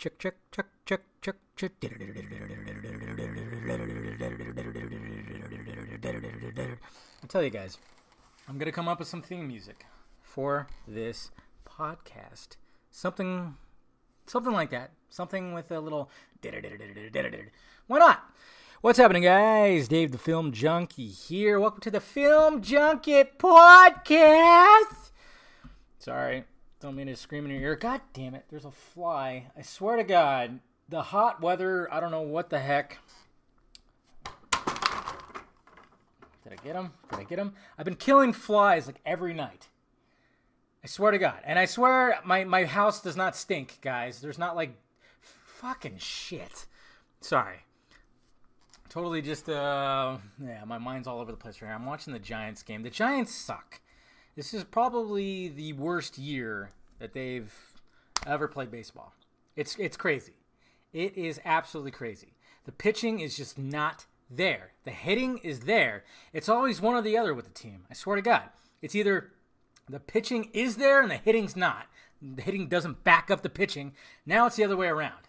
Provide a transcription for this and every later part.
check, check, check, check, check, check. I tell you guys, I'm gonna come up with some theme music for this podcast. Something like that. Something with a little. Why not? What's happening, guys? Dave the Film Junkie here. Welcome to the Film Junket podcast. Sorry, don't mean to scream in your ear. God damn it, there's a fly. I swear to God, the hot weather, I don't know what the heck. Did I get him? I've been killing flies like every night. I swear to God. And I swear my house does not stink, guys. There's not like fucking shit. Sorry. Totally just, my mind's all over the place right now. I'm watching the Giants game. The Giants suck. This is probably the worst year that they've ever played baseball. It's crazy. It is absolutely crazy. The pitching is just not there. The hitting is there. It's always one or the other with the team. I swear to God. It's either the pitching is there and the hitting's not. The hitting doesn't back up the pitching. Now it's the other way around.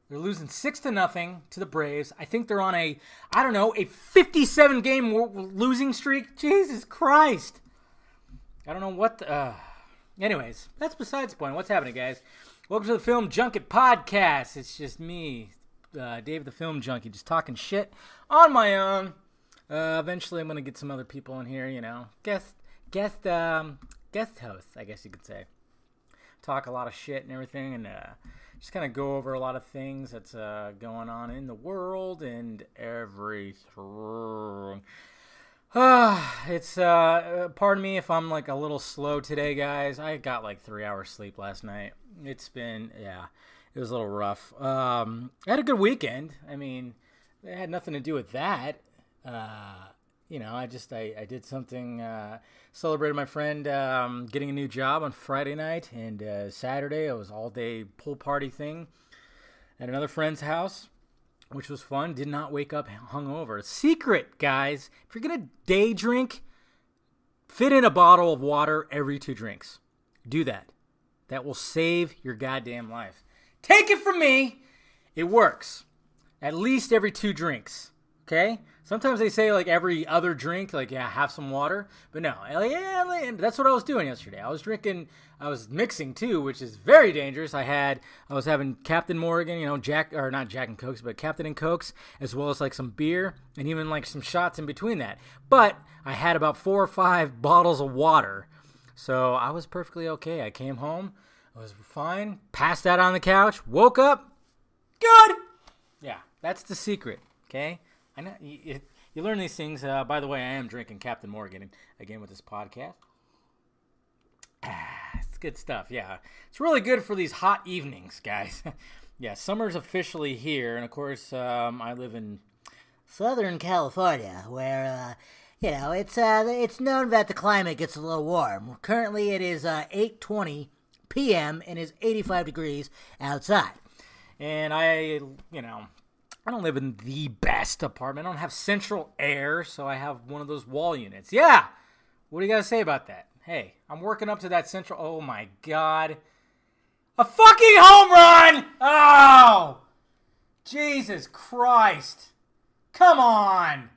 They're losing 6-0 to the Braves. I think they're on a 57-game losing streak. Jesus Christ. I don't know what anyways, that's besides the point. What's happening, guys? Welcome to the Film Junket podcast. It's just me, Dave the Film Junkie, just talking shit on my own. Eventually I'm going to get some other people in here, guest hosts, I guess you could say. Talk a lot of shit and everything, and just kind of go over a lot of things that's going on in the world and everything. It's pardon me if I'm like a little slow today, guys. I got like 3 hours sleep last night. It was a little rough. I had a good weekend. I mean, it had nothing to do with that. I did something, celebrated my friend getting a new job on Friday night, and Saturday it was all day pool party thing at another friend's house, which was fun. Did not wake up hungover. Secret, guys, if you're going to day drink, fit in a bottle of water every 2 drinks. Do that. That will save your goddamn life. Take it from me. It works. At least every 2 drinks. Okay? Sometimes they say like every other drink, have some water. But no, that's what I was doing yesterday. I was mixing too, which is very dangerous. I was having Captain Morgan, not Jack and Cokes, but Captain and Cokes, as well as like some beer and even like some shots in between that. But I had about 4 or 5 bottles of water. So I was perfectly okay. I came home, I was fine, passed out on the couch, woke up, good. Yeah, that's the secret, okay? I know you learn these things. By the way, I am drinking Captain Morgan again with this podcast. It's good stuff. Yeah, it's really good for these hot evenings, guys. Yeah, summer's officially here, and of course, I live in Southern California, where it's known that the climate gets a little warm. Currently, it is 8:20 p.m. and is 85 degrees outside. And I don't live in the best apartment. I don't have central air, so I have one of those wall units. Yeah! What do you got to say about that? Hey, I'm working up to that central... Oh, my God. A fucking home run! Oh! Jesus Christ. Come on.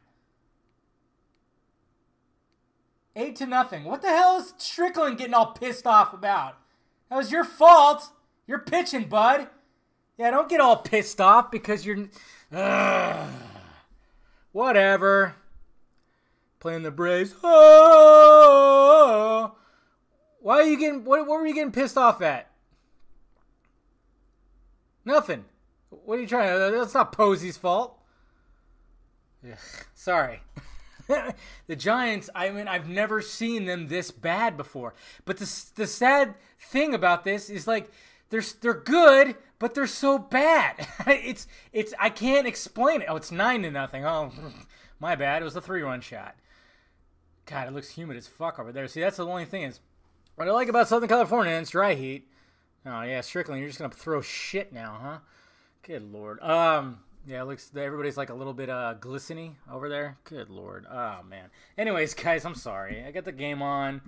8-0. What the hell is Strickland getting all pissed off about? That was your fault. You're pitching, bud. Yeah, don't get all pissed off because you're... whatever. Playing the Braves. Oh! Why are you getting... What were you getting pissed off at? Nothing. What are you trying to... That's not Posey's fault. Ugh, sorry. The Giants, I've never seen them this bad before. But the sad thing about this is like... They're good, but they're so bad. It's I can't explain it. Oh, it's 9-0. Oh, my bad. It was a 3-run shot. God, it looks humid as fuck over there. See, that's the only thing is what I like about Southern California, it's dry heat. Oh yeah, Strickland, you're just gonna throw shit now, huh? Good Lord. Yeah, it looks everybody's like a little bit glistening over there. Good Lord. Oh man. Anyways, guys, I'm sorry. I got the game on.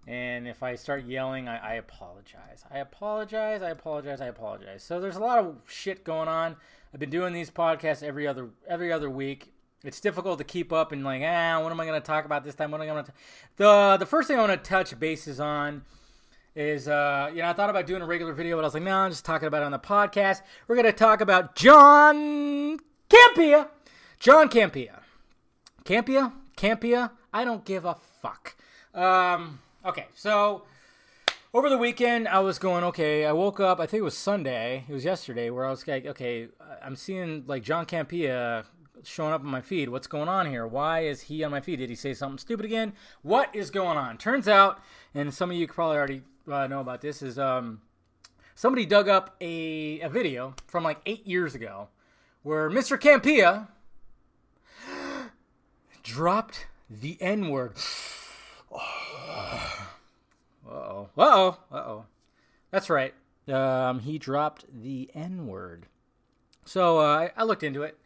And if I start yelling, I apologize. I apologize. So there's a lot of shit going on. I've been doing these podcasts every other week. It's difficult to keep up and like, what am I going to talk about this time? What am I going to the first thing I want to touch bases on is, I thought about doing a regular video, but I was like, no, I'm just talking about it on the podcast. We're going to talk about Campia. John Campia. Campia? I don't give a fuck. Okay, so over the weekend, I was going, I woke up, I think it was Sunday, it was yesterday, where I was like, I'm seeing, like, John Campia showing up on my feed. What's going on here? Why is he on my feed? Did he say something stupid again? What is going on? Turns out, and some of you probably already know about this, is somebody dug up a video from, like, 8 years ago, where Mr. Campia dropped the N-word. Uh-oh. That's right. He dropped the N-word. So I looked into it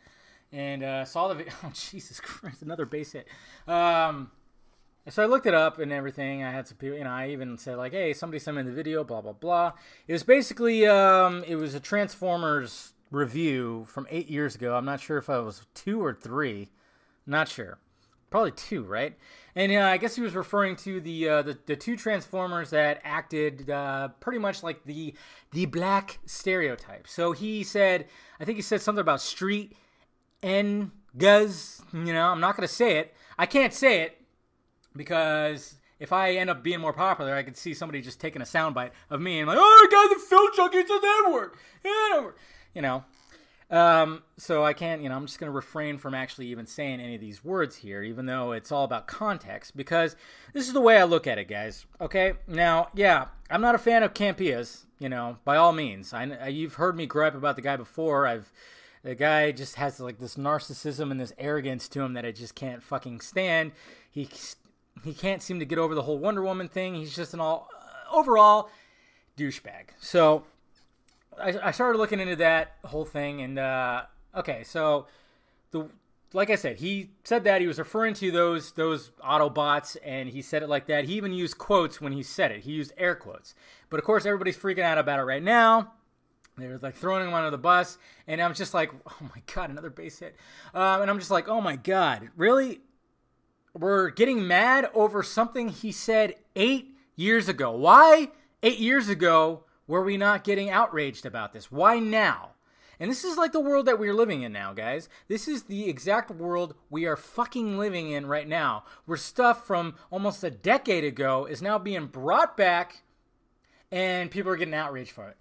and saw the video. Oh, Jesus Christ, another bass hit. So I looked it up and everything. I had some people, I even said like, hey, somebody sent me the video, blah, blah, blah. It was basically, it was a Transformers review from 8 years ago. I'm not sure if I was 2 or 3. Not sure. Probably 2, right? And I guess he was referring to the two Transformers that acted pretty much like the black stereotype. So he said, I think he said something about street and guz. I'm not going to say it. I can't say it because if I end up being more popular, I could see somebody just taking a soundbite of me and like, oh, guys, the Phil Junket said that word. So I can't, I'm just going to refrain from actually even saying any of these words here, even though it's all about context, because this is the way I look at it, guys. Okay. Now, yeah, I'm not a fan of Campia's, by all means. You've heard me gripe about the guy before. The guy just has like this narcissism and this arrogance to him that I just can't fucking stand. He can't seem to get over the whole Wonder Woman thing. He's just an overall douchebag. So I started looking into that whole thing, and so like I said, he said that he was referring to those Autobots, and he said it like that. He even used quotes when he said it. He used air quotes, but of course everybody's freaking out about it right now. They're like throwing him under the bus, and I'm just like, oh my god, another base hit, and I'm just like, oh my god, really? We're getting mad over something he said 8 years ago. Why 8 years ago were we not getting outraged about this? Why now? And this is like the world that we're living in now, guys. This is the exact world we are fucking living in right now, where stuff from almost a decade ago is now being brought back and people are getting outraged for it.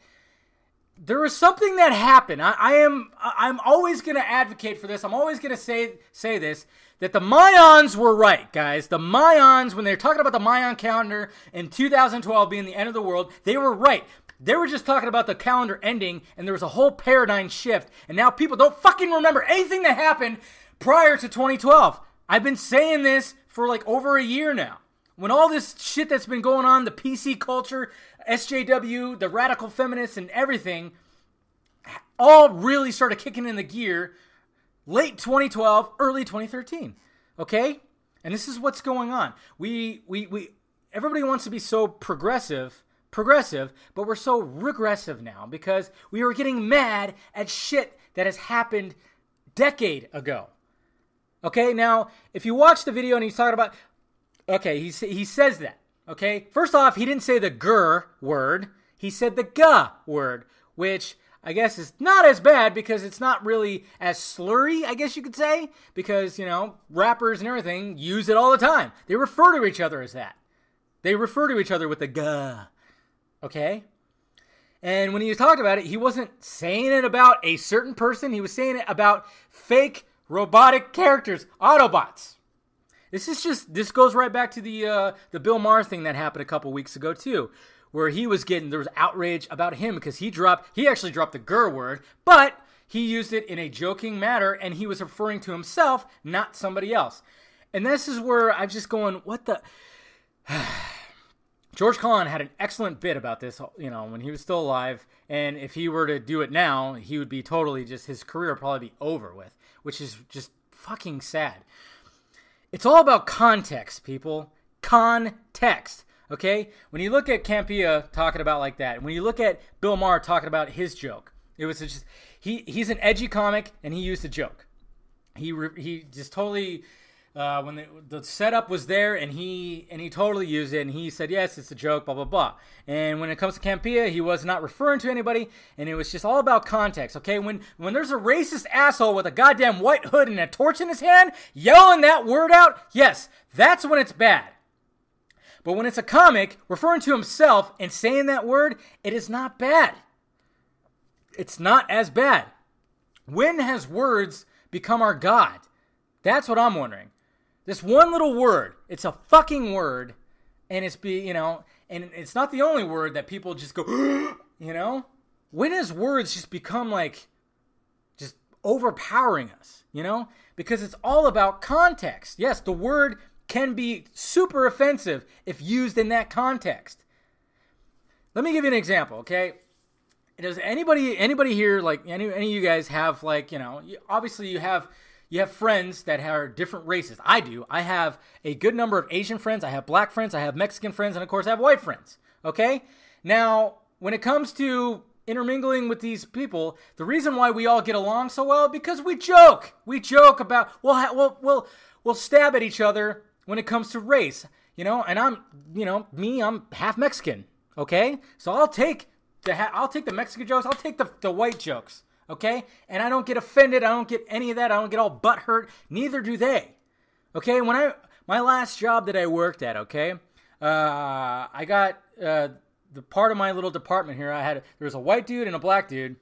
There was something that happened. I'm always going to advocate for this. I'm always going to say this, that the Mayans were right, guys. The Mayans, when they were talking about the Mayan calendar in 2012 being the end of the world, they were right. They were just talking about the calendar ending, and there was a whole paradigm shift, and now people don't fucking remember anything that happened prior to 2012. I've been saying this for like over a year now. When all this shit that's been going on, the PC culture, SJW, the radical feminists, and everything, all really started kicking in the gear late 2012, early 2013. Okay? And this is what's going on. Everybody wants to be so progressive, but we're so regressive now because we are getting mad at shit that has happened decade ago. Okay, now, if you watch the video and he's talking about, he says that, okay? First off, he didn't say the "gur" word. He said the "ga" word, which I guess is not as bad because it's not really as slurry, I guess you could say, because, rappers and everything use it all the time. They refer to each other as that. They refer to each other with the "ga." Okay? And when he was talking about it, he wasn't saying it about a certain person. He was saying it about fake robotic characters, Autobots. This goes right back to the Bill Maher thing that happened a couple weeks ago too, where there was outrage about him because he actually dropped the "gur" word, but he used it in a joking manner and he was referring to himself, not somebody else. And this is where I'm just going, what the... George Carlin had an excellent bit about this, when he was still alive, and if he were to do it now, he would be totally his career would probably be over with, which is just fucking sad. It's all about context, people. Context. Okay? When you look at Campia talking about like that, when you look at Bill Maher talking about his joke, it was just, he's an edgy comic, and he used a joke. He just totally, when the setup was there, and he totally used it, and he said, yes, it's a joke, blah, blah, blah. And when it comes to Campia, he was not referring to anybody, and it was just all about context, okay? When there's a racist asshole with a goddamn white hood and a torch in his hand, yelling that word out, yes, that's when it's bad. But when it's a comic referring to himself and saying that word, it is not bad. It's not as bad. When has words become our God? That's what I'm wondering. This one little word, it's a fucking word, and and it's not the only word that people just go, When has words just become like, just overpowering us, Because it's all about context. Yes, the word can be super offensive if used in that context. Let me give you an example, okay? Does anybody here, like any of you guys have, like, obviously you have friends that are different races. I do. I have a good number of Asian friends. I have black friends. I have Mexican friends. And of course I have white friends. Okay? Now, when it comes to intermingling with these people, the reason why we all get along so well, because we joke. We joke about, we'll stab at each other when it comes to race. And I'm half Mexican. Okay? So I'll take the Mexican jokes. I'll take the white jokes, okay? And I don't get offended. I don't get any of that. I don't get all butthurt. Neither do they, okay? My last job that I worked at, okay, I got the part of my little department here. There was a white dude and a black dude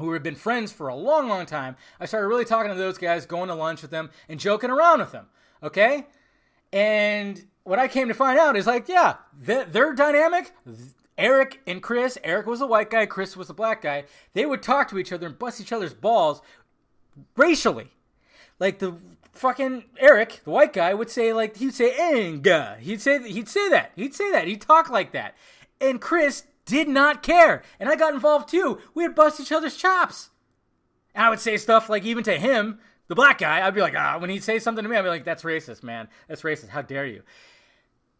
who had been friends for a long, long time. I started really talking to those guys, going to lunch with them, and joking around with them, okay? And what I came to find out is, like, yeah, their dynamic. Eric and Chris, Eric was a white guy, Chris was a black guy, they would talk to each other and bust each other's balls racially. Like, the fucking Eric, the white guy, would say, like, he'd say, "Enga." He'd say that. He'd talk like that. And Chris did not care. And I got involved too. We'd bust each other's chops. And I would say stuff like, even to him, the black guy, I'd be like, when he'd say something to me, I'd be like, that's racist, man. That's racist. How dare you?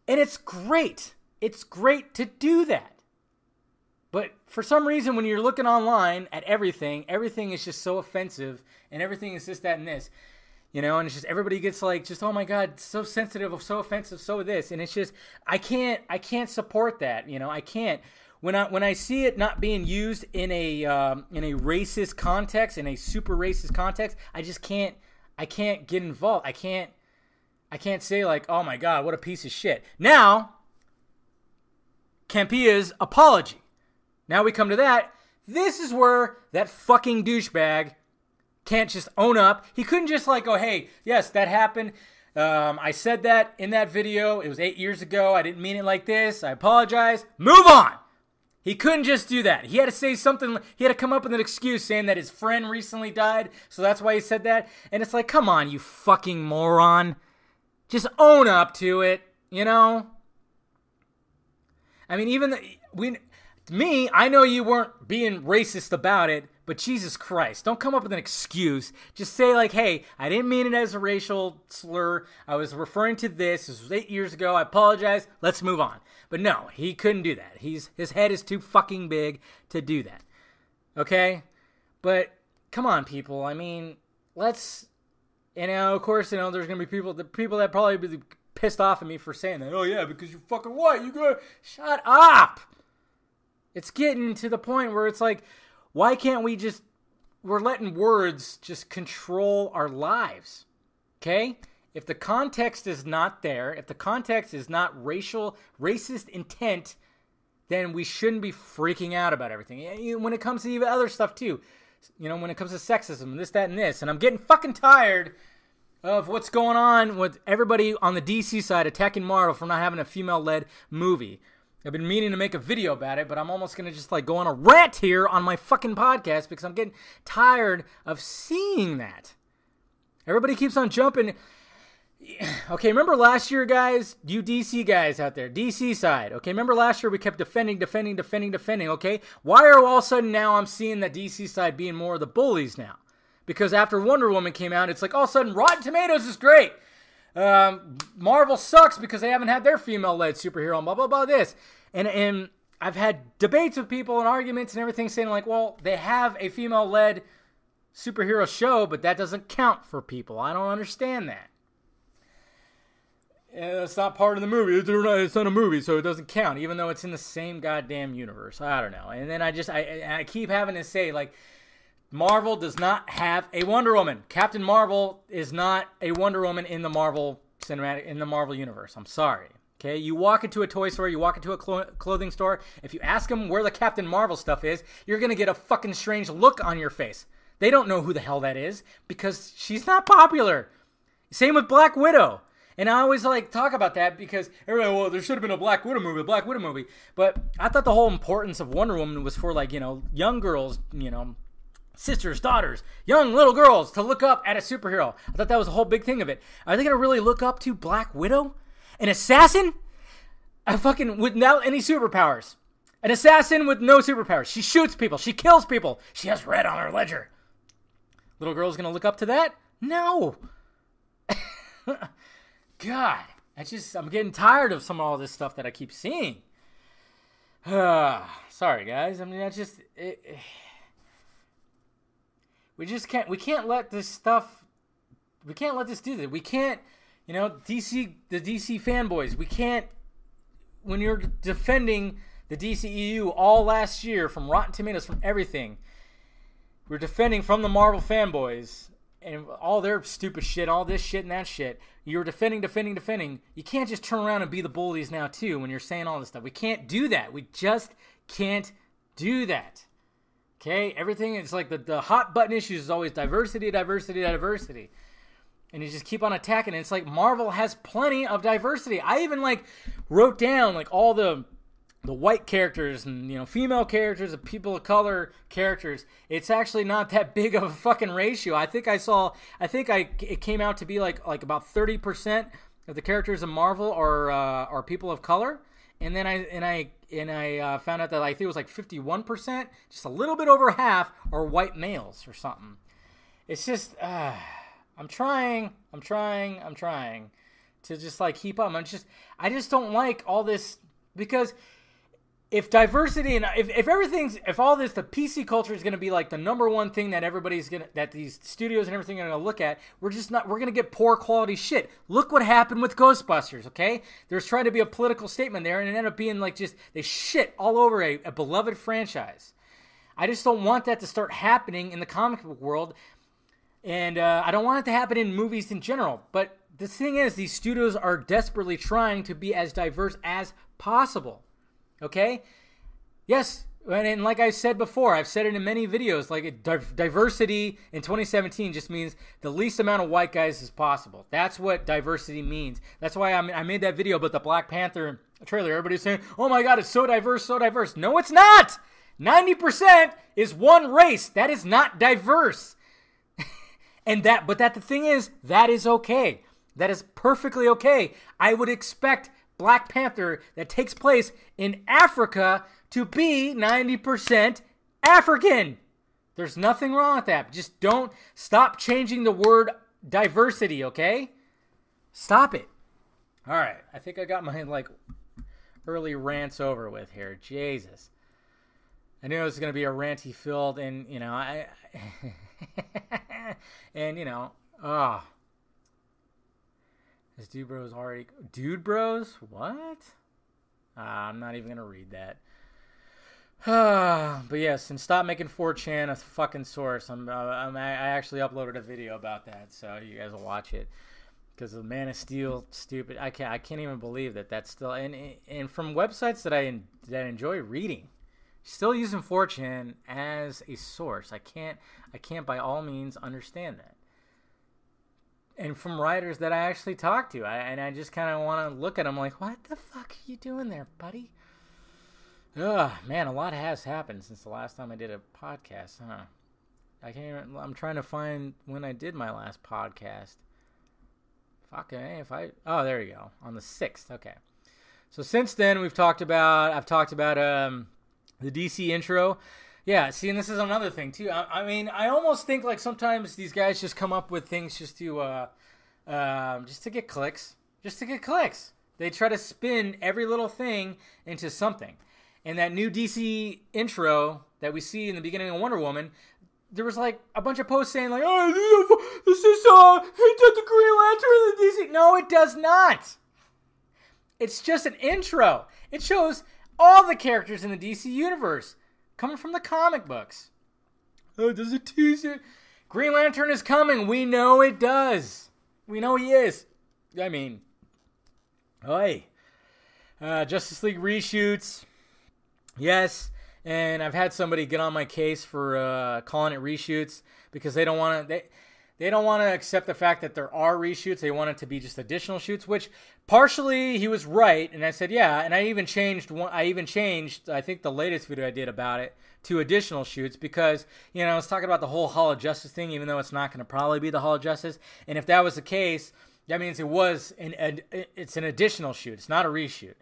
And it's great. It's great to do that. But for some reason, when you're looking online at everything is just so offensive, and everything is this, that, and this, and it's just, everybody gets like, just, oh my God, so sensitive, so offensive, so this, and it's just, I can't support that, I can't. When I see it not being used in a racist context, in a super racist context, I can't get involved. I can't say, like, oh my God, what a piece of shit. Now, Campia's apology. Now we come to that. This is where that fucking douchebag can't just own up. He couldn't just, like, go, hey, yes, that happened. I said that in that video. It was 8 years ago. I didn't mean it like this. I apologize. Move on. He couldn't just do that. He had to say something. He had to come up with an excuse saying that his friend recently died, so that's why he said that. And it's like, come on, you fucking moron. Just own up to it, I mean, I know you weren't being racist about it, but Jesus Christ, don't come up with an excuse. Just say, like, hey, I didn't mean it as a racial slur. I was referring to this. This was 8 years ago. I apologize. Let's move on. But no, he couldn't do that. His head is too fucking big to do that. Okay? But come on, people. I mean, let's, of course, there's going to be people that probably be pissed off at me for saying that. Oh yeah, because you're fucking white. You go, shut up. It's getting to the point where it's like, why can't we're letting words just control our lives, okay? If the context is not there, if the context is not racist intent, then we shouldn't be freaking out about everything. When it comes to even other stuff too, when it comes to sexism, this, that, and this, and I'm getting fucking tired of what's going on with everybody on the DC side attacking Marvel for not having a female-led movie. I've been meaning to make a video about it, but I'm almost going to just, like, go on a rant here on my fucking podcast because I'm getting tired of seeing that. Everybody keeps on jumping. Okay, remember last year, guys? You DC guys out there, DC side. Okay, remember last year we kept defending, okay? Why are all of a sudden now I'm seeing that DC side being more of the bullies now? Because after Wonder Woman came out, it's like all of a sudden Rotten Tomatoes is great. Marvel sucks because they haven't had their female-led superhero and blah, blah, blah, this. And I've had debates with people and arguments and everything saying like, well, they have a female-led superhero show, but that doesn't count for people. I don't understand that. It's not part of the movie. It's not a movie, so it doesn't count, even though it's in the same goddamn universe. I don't know. And then I keep having to say, like, Marvel does not have a Wonder Woman. Captain Marvel is not a Wonder Woman in the Marvel cinematic, in the Marvel universe. I'm sorry. Okay, you walk into a toy store, you walk into a clothing store. If you ask them where the Captain Marvel stuff is, you're gonna get a fucking strange look on your face. They don't know who the hell that is because she's not popular. Same with Black Widow. And I always like talk about that because everybody, well, there should have been a Black Widow movie, But I thought the whole importance of Wonder Woman was for, like, you know, young girls, you know, sisters, daughters, young little girls to look up at a superhero. I thought that was the whole big thing of it. Are they going to really look up to Black Widow? An assassin? A fucking, without any superpowers. An assassin with no superpowers. She shoots people. She kills people. She has red on her ledger. Little girl's going to look up to that? No. God, I'm getting tired of some of all this stuff that I keep seeing. Sorry, guys. I mean, we can't let this stuff, we can't let this do that. We can't, you know, the DC fanboys, we can't, when you're defending the DCEU all last year from Rotten Tomatoes, from everything, we're defending from the Marvel fanboys and all their stupid shit, all this shit and that shit. You're defending. You can't just turn around and be the bullies now, too, when you're saying all this stuff. We can't do that. We just can't do that. Okay? Everything is like the hot button issues is always diversity. And you just keep on attacking. And it's like Marvel has plenty of diversity. I even, like, wrote down, like, all the white characters and, you know, female characters and people of color characters. It's actually not that big of a fucking ratio. It came out to be like about 30% of the characters in Marvel are people of color. And then I found out that I think it was like 51%, just a little bit over half are white males or something. It's just, I'm trying to just like keep up. I just don't like all this because if diversity and if all this, the PC culture is going to be like the number one thing that these studios and everything are going to look at, we're going to get poor quality shit. Look what happened with Ghostbusters, okay? There's trying to be a political statement there, and it ended up being like just, they shit all over a beloved franchise. I just don't want that to start happening in the comic book world, and I don't want it to happen in movies in general. But the thing is, these studios are desperately trying to be as diverse as possible. Okay? Yes, and like I said before, I've said it in many videos, like diversity in 2017 just means the least amount of white guys as possible. That's what diversity means. That's why I made that video about the Black Panther trailer. Everybody's saying, oh my God, it's so diverse. No, it's not! 90% is one race. That is not diverse. But the thing is, that is okay. That is perfectly okay. I would expect Black Panther that takes place in Africa to be 90% African. There's nothing wrong with that. Just don't stop changing the word diversity, okay? Stop it. All right. I think I got my early rants over with here. Jesus. I knew it was going to be a ranty filled and, you know, and, you know, This Dude Bros already... Dude Bros? What? I'm not even going to read that. But yes, and stop making 4chan a fucking source. I actually uploaded a video about that, so you guys will watch it. Because the Man of Steel, stupid. I can't even believe that's still... And from websites that I enjoy reading, still using 4chan as a source. I can't by all means understand that. And from writers that I actually talk to. I just kind of want to look at them like, what the fuck are you doing there, buddy? Ugh, man, a lot has happened since the last time I did a podcast, huh? I'm trying to find when I did my last podcast. Oh, there you go. On the 6th, okay. So since then, I've talked about the DC intro. Yeah, see, and this is another thing, too. I mean, I almost think, like, sometimes these guys just come up with things just to, just to get clicks. Just to get clicks. They try to spin every little thing into something. And that new DC intro that we see in the beginning of Wonder Woman, there was like a bunch of posts saying like, oh, this is, he did the Green Lantern in the DC. No, it does not. It's just an intro. It shows all the characters in the DC universe coming from the comic books. Oh, does it tease it? Green Lantern is coming. We know it does. We know he is. I mean, hey. Justice League reshoots. Yes. And I've had somebody get on my case for calling it reshoots because they don't want to. They don't want to accept the fact that there are reshoots. They want it to be just additional shoots, which partially he was right. And I said, yeah. And I even changed I think the latest video I did about it to additional shoots because, I was talking about the whole Hall of Justice thing, even though it's not going to probably be the Hall of Justice. And if that was the case, that means it's an additional shoot. It's not a reshoot.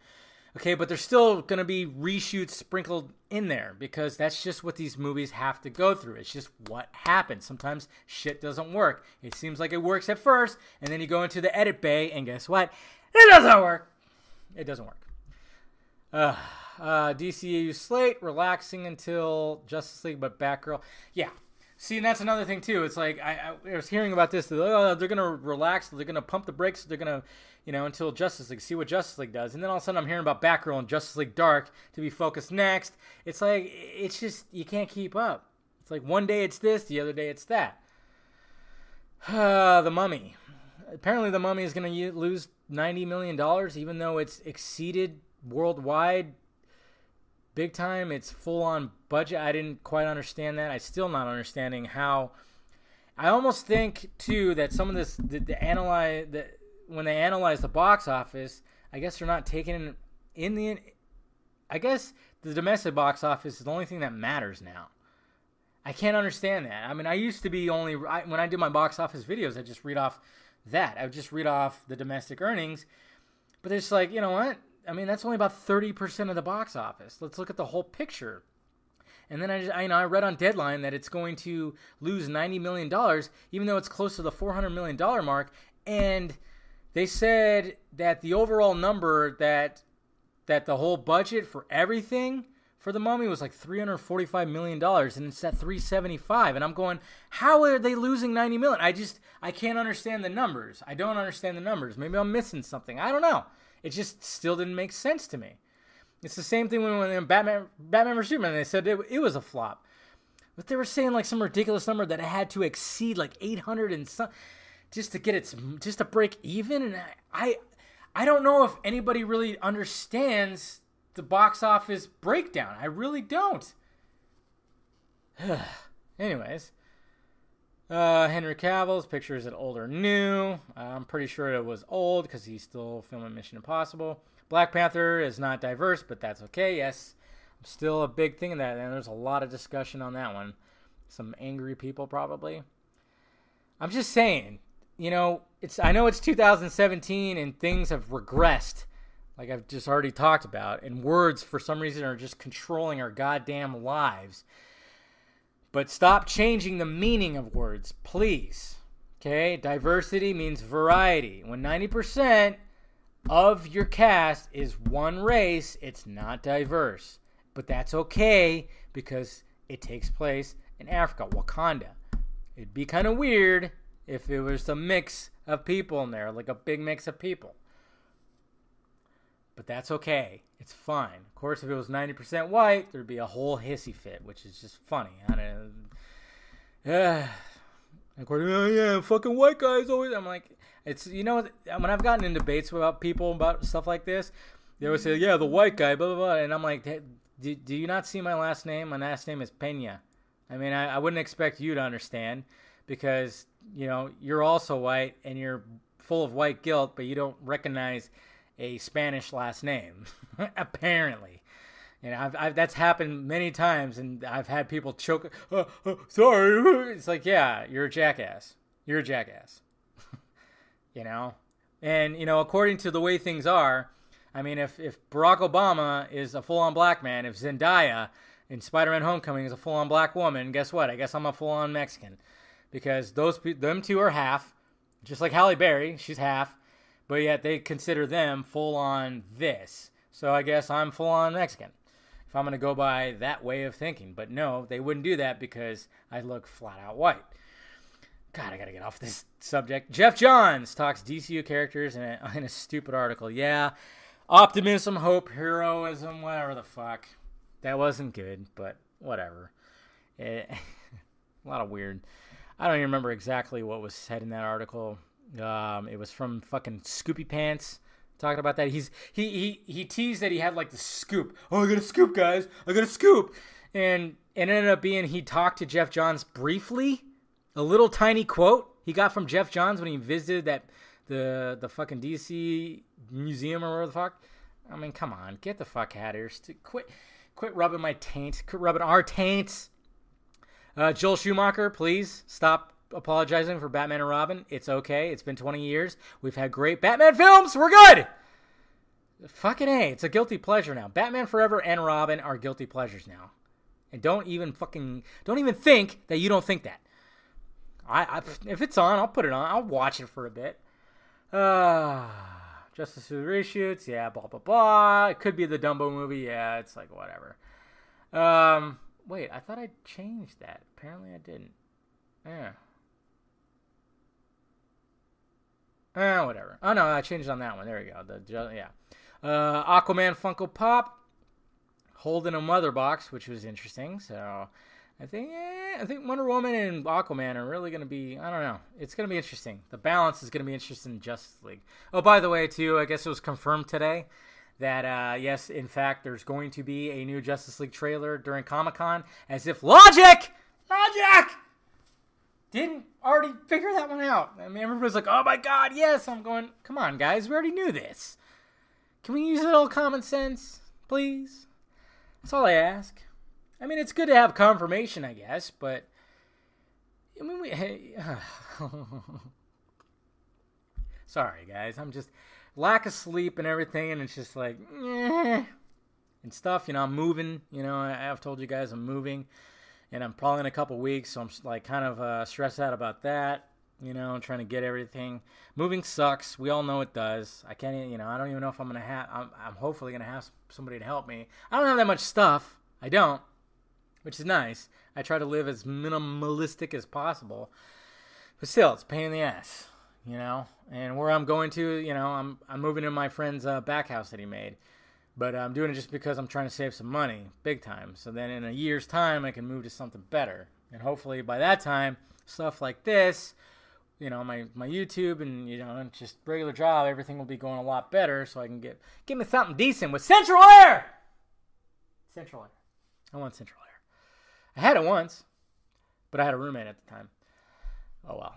Okay, but there's still going to be reshoots sprinkled in there because that's just what these movies have to go through. It's just what happens. Sometimes shit doesn't work. It seems like it works at first, and then you go into the edit bay, and guess what? It doesn't work. It doesn't work. DCAU slate, relaxing until Justice League, but Batgirl. Yeah. See, and that's another thing, too. It's like, I was hearing about this. They're going to relax. They're going to pump the brakes. They're going to, until Justice League, see what Justice League does. And then all of a sudden I'm hearing about Batgirl and Justice League Dark to be focused next. It's like, it's just, you can't keep up. It's like one day it's this, the other day it's that. The Mummy. Apparently The Mummy is going to lose $90 million, even though it's exceeded worldwide big time. It's full on budget. I didn't quite understand that. I'm still not understanding how. I almost think too that some of this, when they analyze the box office, I guess they're not taking I guess the domestic box office is the only thing that matters now. I can't understand that. I mean, I used to be when I do my box office videos, I just read off that. I would just read off the domestic earnings. But it's like, you know what? I mean, that's only about 30% of the box office. Let's look at the whole picture. And then I read on Deadline that it's going to lose $90 million, even though it's close to the $400 million mark. And they said that the overall number that the whole budget for everything for The Mummy was like $345 million, and it's at $375. And I'm going, how are they losing $90 million? I can't understand the numbers. I don't understand the numbers. Maybe I'm missing something. I don't know. It just still didn't make sense to me. It's the same thing when Batman vs. Superman, they said it was a flop. But they were saying like some ridiculous number that it had to exceed like 800 and some just to break even. And I don't know if anybody really understands the box office breakdown. I really don't. Anyways, Henry Cavill's picture, is it old or new? I'm pretty sure it was old because he's still filming Mission Impossible. Black Panther is not diverse, but that's okay. Yes, I'm still a big thing in that, and there's a lot of discussion on that one. Some angry people probably. I'm just saying, I know it's 2017 and things have regressed, like I've just already talked about, and words for some reason are just controlling our goddamn lives. But stop changing the meaning of words, please. Okay? Diversity means variety. When 90% of your cast is one race, it's not diverse. But that's okay because it takes place in Africa, Wakanda. It'd be kind of weird if it was a mix of people in there, like a big mix of people. But that's okay. It's fine. Of course, if it was 90% white, there'd be a whole hissy fit, which is just funny. I don't know. Of course, oh yeah, fucking white guys always. I'm like, it's, when I've gotten in debates about people about stuff like this, they always say, yeah, the white guy, blah, blah, blah. And I'm like, hey, do you not see my last name? My last name is Pena. I mean, I wouldn't expect you to understand because, you're also white and you're full of white guilt, but you don't recognize a Spanish last name, apparently. That's happened many times, and I've had people choke. Sorry. It's like, yeah, you're a jackass. You're a jackass. And, according to the way things are, I mean, if Barack Obama is a full-on black man, if Zendaya in Spider-Man Homecoming is a full-on black woman, guess what? I guess I'm a full-on Mexican. Because them two are half. Just like Halle Berry, she's half, but yet they consider them full on this. So I guess I'm full on Mexican, if I'm going to go by that way of thinking. But no, they wouldn't do that because I look flat out white. God, I got to get off this subject. Jeff Johns talks DCU characters in a stupid article. Yeah, optimism, hope, heroism, whatever the fuck. That wasn't good, but whatever. A lot of weird. I don't even remember exactly what was said in that article. It was from fucking Scoopy Pants talking about that. He teased that he had like the scoop. Oh, I got a scoop, guys. I got a scoop. And it ended up being he talked to Jeff Johns briefly. A little tiny quote he got from Jeff Johns when he visited the fucking DC museum or whatever the fuck. I mean, come on, get the fuck out of here. Quit rubbing my taint. Quit rubbing our taints. Joel Schumacher, please stop apologizing for Batman and Robin. It's okay. It's been 20 years. We've had great Batman films. We're good. Fucking A. It's a guilty pleasure now. Batman Forever and Robin are guilty pleasures now. And don't even think that you don't think that. If it's on, I'll put it on. I'll watch it for a bit. Justice League reshoots, yeah, blah blah blah. It could be the Dumbo movie, yeah. It's like whatever. Wait, I thought I changed that. Apparently, I didn't. Yeah. Whatever. Oh no, I changed on that one. There we go. Aquaman Funko Pop, holding a mother box, which was interesting. So. I think Wonder Woman and Aquaman are really going to be, I don't know. It's going to be interesting. The balance is going to be interesting in Justice League. Oh, by the way, too, I guess it was confirmed today that, yes, in fact, there's going to be a new Justice League trailer during Comic-Con, as if Logic didn't already figure that one out. I mean, everybody's like, oh my God, yes. I'm going, come on, guys, we already knew this. Can we use a little common sense, please? That's all I ask. I mean, it's good to have confirmation, I guess, but I mean, sorry, guys. I'm just lack of sleep and everything, and it's just like, and stuff. You know, I'm moving. You know, I've told you guys I'm moving, and I'm probably in a couple weeks, so I'm like kind of stressed out about that. You know, I'm trying to get everything. Moving sucks. We all know it does. I can't. You know, I don't even know if I'm gonna have. I'm hopefully gonna have somebody to help me. I don't have that much stuff. I don't. Which is nice. I try to live as minimalistic as possible. But still, it's a pain in the ass, you know? And where I'm going to, you know, I'm moving to my friend's back house that he made. But I'm doing it just because I'm trying to save some money, big time. So then in a year's time, I can move to something better. And hopefully by that time, stuff like this, you know, my YouTube and, you know, just regular job, everything will be going a lot better. So I can get me something decent with Central Air! Central Air. I want Central Air. I had it once, but I had a roommate at the time. Oh,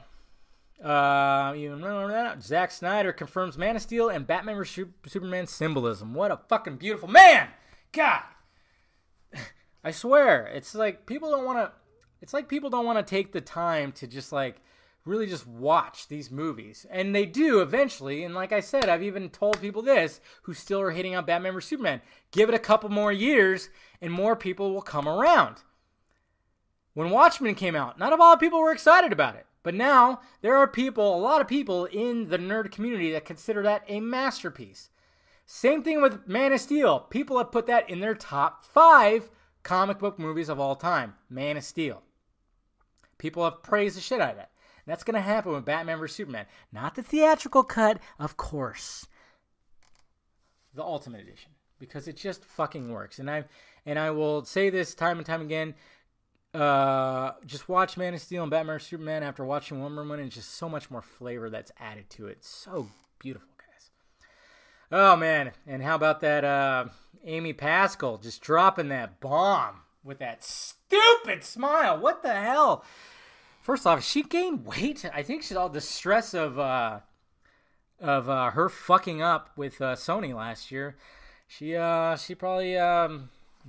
well. You remember that? Zack Snyder confirms Man of Steel and Batman vs. Superman symbolism. What a fucking beautiful man! God! I swear, it's like people don't want to take the time to just like really just watch these movies. And they do eventually, and like I said, I've even told people this who still are hitting on Batman vs. Superman. Give it a couple more years, and more people will come around. When Watchmen came out, not a lot of people were excited about it. But now, there are a lot of people in the nerd community that consider that a masterpiece. Same thing with Man of Steel. People have put that in their top 5 comic book movies of all time. Man of Steel. People have praised the shit out of that. And that's going to happen with Batman vs. Superman. Not the theatrical cut, of course. The Ultimate Edition. Because it just fucking works. And I will say this time and time again. Just watch Man of Steel and Batman vs. Superman after watching Wonder Woman, and just so much more flavor that's added to it. So beautiful, guys. Oh man, and how about that Amy Pascal just dropping that bomb with that stupid smile? What the hell? First off, she gained weight. I think she's all the stress of her fucking up with Sony last year. She probably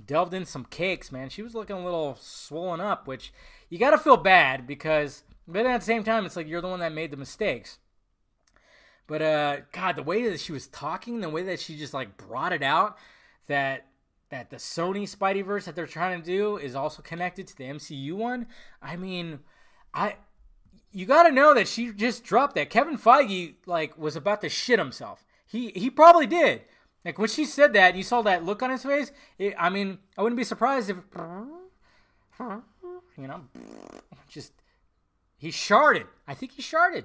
delved in some cakes, man. She was looking a little swollen up, which you got to feel bad because, but at the same time, it's like you're the one that made the mistakes. But God, the way that she was talking, the way that she just like brought it out, that the Sony Spideyverse that they're trying to do is also connected to the MCU one. I mean, you got to know that she just dropped that. Kevin Feige, like, was about to shit himself. He probably did. Like, when she said that, you saw that look on his face. I wouldn't be surprised if, just, he sharded. I think he sharded.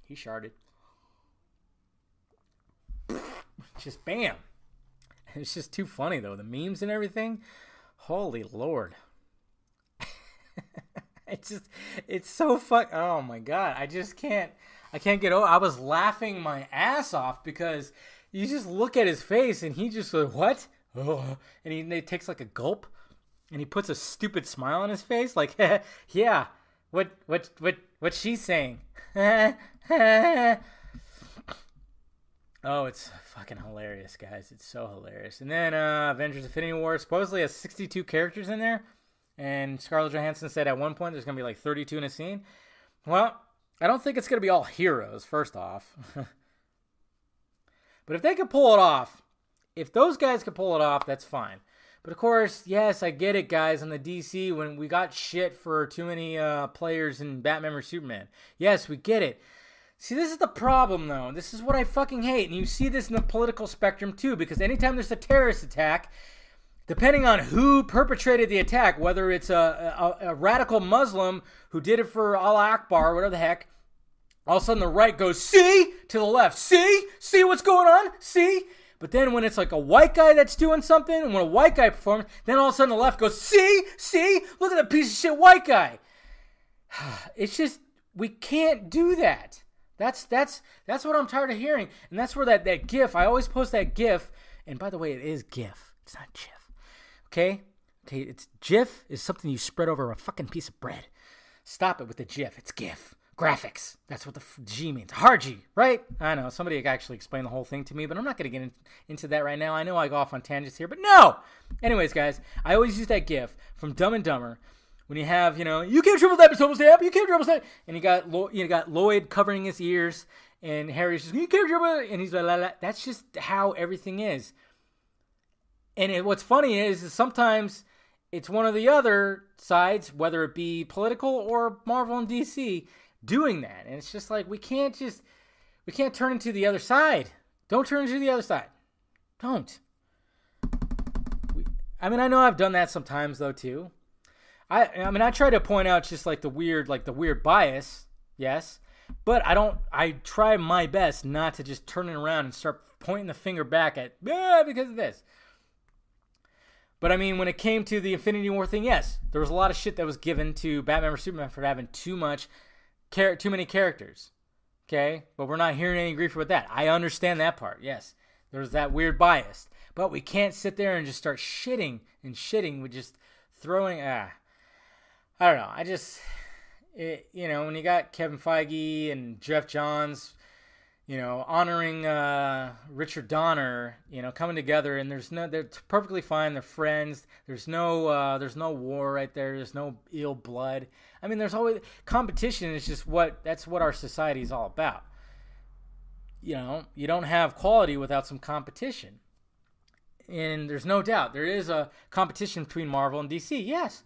He sharded. Just bam. It's just too funny, though. The memes and everything. Holy Lord. It's so oh my God. I can't get over. I was laughing my ass off because you just look at his face and he just goes, what? Oh. And he takes like a gulp and he puts a stupid smile on his face. Like, yeah, what's she saying? Oh, it's fucking hilarious, guys. It's so hilarious. And then Avengers Infinity War supposedly has 62 characters in there. And Scarlett Johansson said at one point there's going to be like 32 in a scene. Well, I don't think it's going to be all heroes, first off. But if they could pull it off, if those guys could pull it off, that's fine. But of course, yes, I get it, guys, on the DC when we got shit for too many players in Batman vs Superman. Yes, we get it. See, this is the problem, though. This is what I fucking hate. And you see this in the political spectrum, too, because anytime there's a terrorist attack, depending on who perpetrated the attack, whether it's a radical Muslim who did it for Allah Akbar, whatever the heck, all of a sudden the right goes, see, to the left. See what's going on? See? But then when it's like a white guy that's doing something, and when a white guy performs, then all of a sudden the left goes, see, look at that piece of shit white guy. It's just, we can't do that. That's what I'm tired of hearing. And that's where that GIF, I always post that GIF, and by the way, it is GIF. It's not GIF. Okay, it's GIF is something you spread over a fucking piece of bread. Stop it with the GIF. It's GIF. Graphics. That's what the G means. Hard G, right? I know. Somebody actually explained the whole thing to me, but I'm not going to get into that right now. I know I go off on tangents here, but no! Anyways, guys, I always use that GIF from Dumb and Dumber when you have, you can't triple that, but almost that, you can't triple that. And you got Lloyd covering his ears, and Harry's just, you can't triple that, and he's like, la, la. That's just how everything is. And what's funny is sometimes it's one of the other sides, whether it be political or Marvel and DC, doing that. And it's just like, we can't turn into the other side. Don't turn into the other side. Don't. I know I've done that sometimes though too. I try to point out just like the weird bias, yes. But I try my best not to just turn it around and start pointing the finger back at, because of this. But when it came to the Infinity War thing, yes, there was a lot of shit that was given to Batman vs Superman for having too many characters. Okay? But we're not hearing any grief with that. I understand that part, yes. There's that weird bias. But we can't sit there and just start shitting with just throwing, I don't know. When you got Kevin Feige and Jeff Johns, honoring Richard Donner, coming together, and they're perfectly fine. They're friends. There's no war right there. There's no ill blood. There's always competition. Is just that's what our society is all about. You don't have quality without some competition, and there's no doubt there is a competition between Marvel and DC. Yes,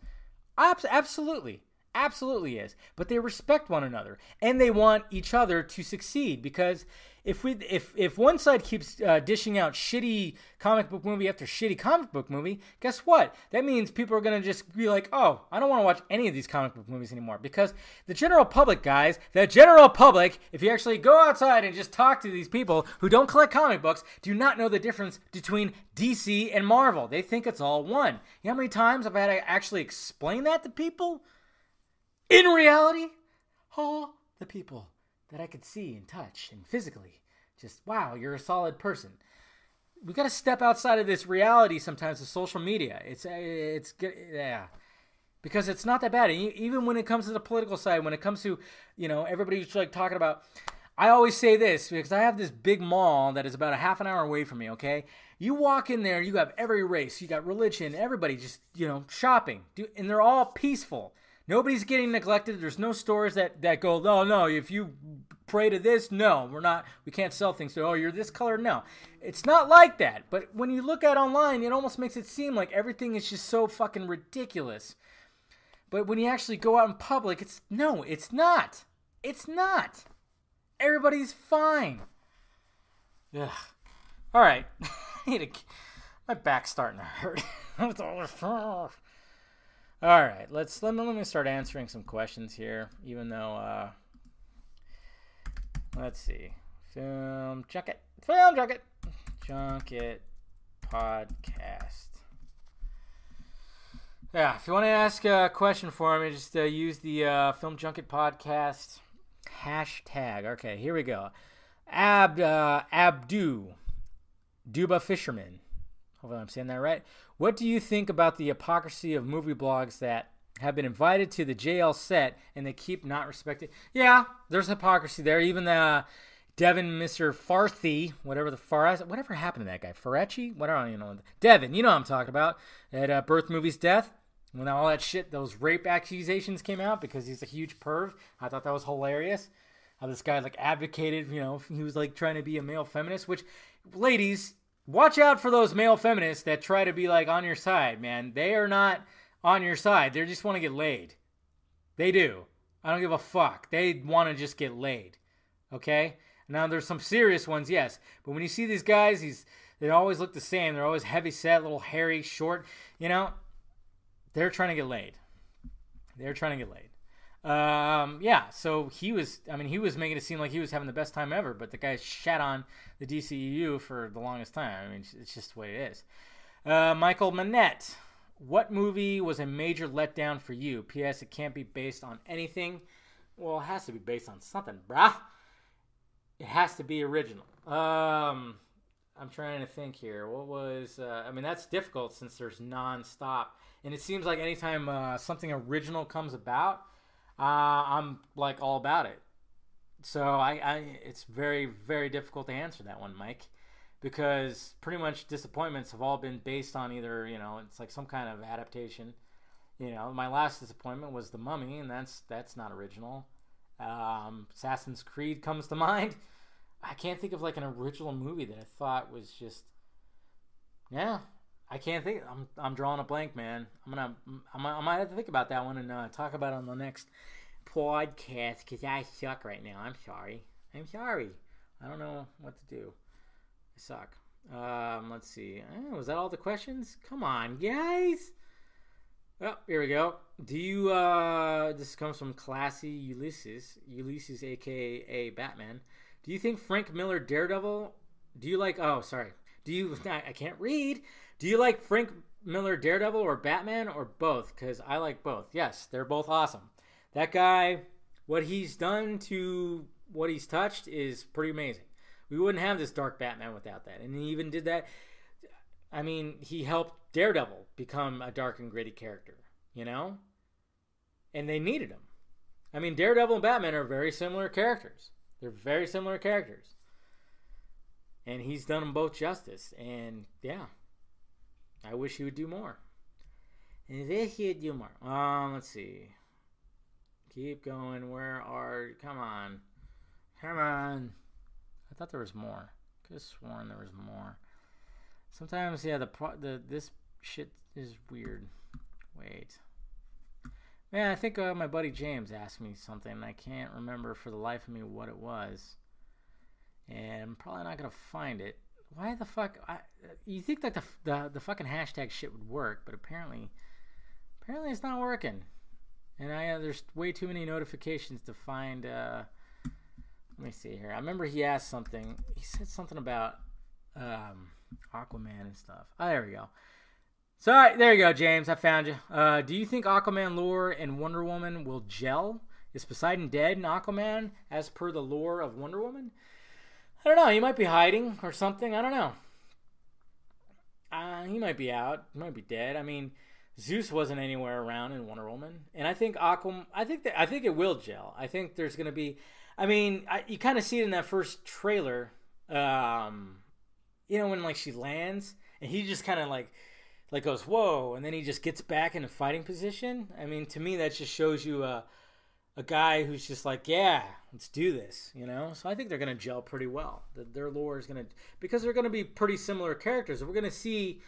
absolutely. Absolutely is. But they respect one another and they want each other to succeed, because if one side keeps dishing out shitty comic book movie after shitty comic book movie, guess what? That means people are going to just be like, oh, I don't want to watch any of these comic book movies anymore, because the general public, guys, if you actually go outside and just talk to these people who don't collect comic books, do not know the difference between DC and Marvel. They think it's all one. You know how many times I've had to actually explain that to people? In reality, all the people that I could see and touch and physically, just, wow, you're a solid person. We got to step outside of this reality sometimes of social media. It's good, yeah, because it's not that bad. Even when it comes to the political side, when it comes to, everybody's like talking about, I always say this because I have this big mall that is about a half an hour away from me, okay? You walk in there, you have every race, you got religion, everybody just, shopping, and they're all peaceful. Nobody's getting neglected. There's no stores that go, oh, no, if you pray to this, no, we can't sell things. So, oh, you're this color. No, it's not like that. But when you look at online, it almost makes it seem like everything is just so fucking ridiculous. But when you actually go out in public, it's not. It's not. Everybody's fine. Ugh. All right. My back's starting to hurt. All right. Let me start answering some questions here. Even though, let's see. Junket podcast. Yeah, if you want to ask a question for me, just use the Film Junket podcast hashtag. Okay, here we go. Duba Fisherman. Hopefully I'm saying that right. What do you think about the hypocrisy of movie blogs that have been invited to the JL set and they keep not respecting? Yeah, there's hypocrisy there. Even Devin, Mr. Farthy, whatever happened to that guy? Ferrecci? What I don't even know. Devin, you know what I'm talking about. At Birth Movies Death. When all that shit, those rape accusations came out because he's a huge perv. I thought that was hilarious. How this guy advocated, he was trying to be a male feminist, which, ladies, watch out for those male feminists that try to be on your side, man. They are not on your side. They just want to get laid. They do. I don't give a fuck. They want to just get laid. Okay? Now, there's some serious ones, yes. But when you see these guys, they always look the same. They're always heavy set, little hairy, short. They're trying to get laid. Yeah, so he was making it seem like he was having the best time ever, but the guy shat on the DCEU for the longest time. I mean, it's just the way it is. Michael Manette, what movie was a major letdown for you? P.S. It can't be based on anything. Well, it has to be based on something, brah. It has to be original. I'm trying to think here. What was... that's difficult since there's nonstop. And it seems like anytime something original comes about, I'm all about it. So it's very, very difficult to answer that one, Mike, because pretty much disappointments have all been based on either, it's some kind of adaptation. My last disappointment was The Mummy, and that's not original. Assassin's Creed comes to mind. I can't think of an original movie that I thought was just, yeah. I can't think. I'm drawing a blank, man. I might have to think about that one and talk about it on the next podcast because I suck right now. I'm sorry. I don't know what to do. I suck. Let's see. Was that all the questions? Come on, guys. Oh, here we go. Do you? This comes from Classy Ulysses, aka Batman. Do you think Frank Miller Daredevil? Do you like? Oh, sorry. Do you? I can't read. Do you like Frank Miller Daredevil or Batman or both? Because I like both. Yes, they're both awesome. That guy, what he's done to what he's touched is pretty amazing. We wouldn't have this dark Batman without that. And he even did that. I mean, he helped Daredevil become a dark and gritty character, And they needed him. I mean, Daredevil and Batman are very similar characters. They're very similar characters. And he's done them both justice. And, yeah. I wish he would do more. Let's see. Keep going. Come on. I thought there was more. Could have sworn there was more. Sometimes, yeah, this shit is weird. Wait. Man, I think my buddy James asked me something, and I can't remember for the life of me what it was. And I'm probably not going to find it. Why the fuck? You think that the fucking hashtag shit would work, but apparently it's not working. And there's way too many notifications to find. Let me see here. I remember he asked something. He said something about Aquaman and stuff. Oh, there we go. Sorry, there you go, James. I found you. Do you think Aquaman lore and Wonder Woman will gel? Is Poseidon dead in Aquaman as per the lore of Wonder Woman? I don't know. He might be hiding or something. I don't know. He might be out. He might be dead. I mean, Zeus wasn't anywhere around in Wonder Woman, and I think Aquaman. I think it will gel. I think there's going to be. I mean, you kind of see it in that first trailer. When she lands and he just kind of like goes whoa, and then he just gets back in a fighting position. I mean, to me, that just shows you a guy who's just like, yeah, let's do this, So I think they're going to gel pretty well. Their lore is going to, because they're going to be pretty similar characters. We're going to see,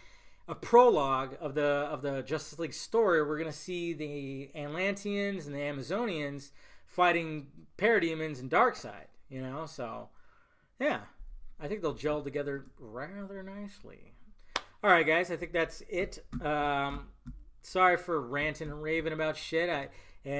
a prologue of the Justice League story. We're gonna see the Atlanteans and the Amazonians fighting parademons and Darkseid. You know, so yeah, I think they'll gel together rather nicely. All right, guys, I think that's it. Sorry for ranting and raving about shit. And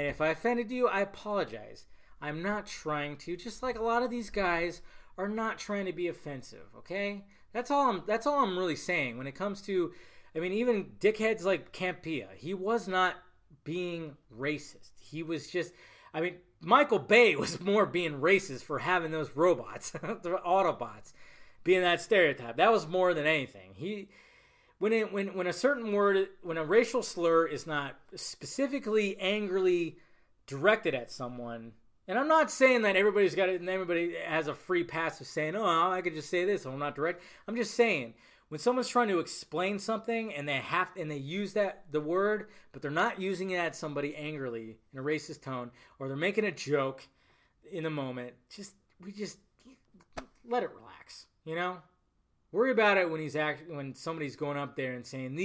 if I offended you, I apologize. I'm not trying to. Just like a lot of these guys are not trying to be offensive. Okay, that's all I'm really saying when it comes to. I mean, even dickheads like Campia, he was not being racist. He was just. I mean, Michael Bay was more being racist for having those robots, the Autobots, being that stereotype. That was more than anything. When a certain word, when a racial slur is not specifically angrily directed at someone, and I'm not saying that everybody's got it and everybody has a free pass of saying, oh, I could just say this, I'm not direct. I'm just saying when someone's trying to explain something and they use the word, but they're not using it at somebody angrily in a racist tone, or they're making a joke in the moment, we just let it relax, you know? Worry about it when somebody's going up there and saying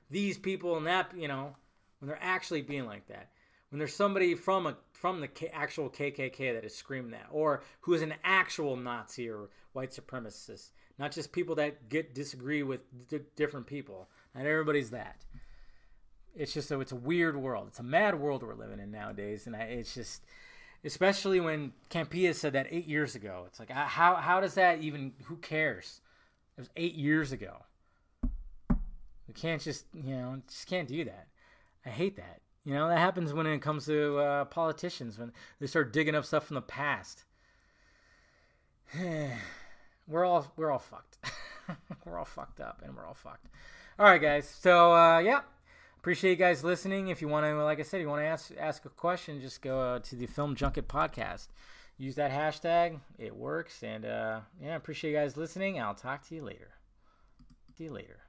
these people and that, you know, when they're actually being like that. When there's somebody from the actual KKK that is screaming that, or who is an actual Nazi or white supremacist, not just people that disagree with different people. Not everybody's that. It's just it's a weird world. It's a mad world we're living in nowadays, and it's just. Especially when Campia said that 8 years ago. It's like, how does that even, who cares? It was 8 years ago. We can't just can't do that. I hate that. You know, that happens when it comes to politicians, when they start digging up stuff from the past. We're all fucked. We're all fucked up, and we're all fucked. All right, guys. So, yeah. Appreciate you guys listening. If you want to, like I said, you want to ask a question, just go to the Film Junket podcast. Use that hashtag. It works. And, yeah, appreciate you guys listening. I'll talk to you later. See you later.